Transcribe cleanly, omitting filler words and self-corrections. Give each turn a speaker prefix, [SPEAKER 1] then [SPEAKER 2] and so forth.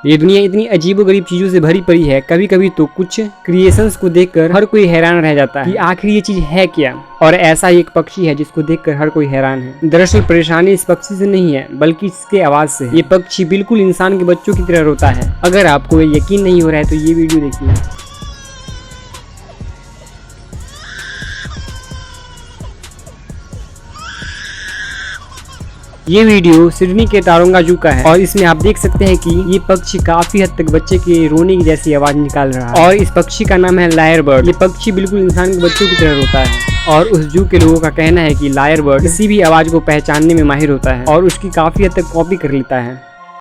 [SPEAKER 1] ये दुनिया इतनी अजीबोगरीब चीजों से भरी पड़ी है, कभी कभी तो कुछ क्रिएशंस को देखकर हर कोई हैरान रह जाता है कि आखिर ये चीज है क्या। और ऐसा ही एक पक्षी है जिसको देखकर हर कोई हैरान है। दरअसल परेशानी इस पक्षी से नहीं है बल्कि इसके आवाज से। ये पक्षी बिल्कुल इंसान के बच्चों की तरह रोता है। अगर आपको यकीन नहीं हो रहा है तो ये वीडियो देखिए। ये वीडियो सिडनी के तारोंगा जू का है और इसमें आप देख सकते हैं कि ये पक्षी काफी हद तक बच्चे के रोने की जैसी आवाज निकाल रहा है। और इस पक्षी का नाम है लायर बर्ड। ये पक्षी बिल्कुल इंसान के बच्चों की तरह रोता है और उस जू के लोगों का कहना है कि लायर बर्ड किसी भी आवाज को पहचानने में माहिर होता है और उसकी काफी हद तक कॉपी कर लेता है।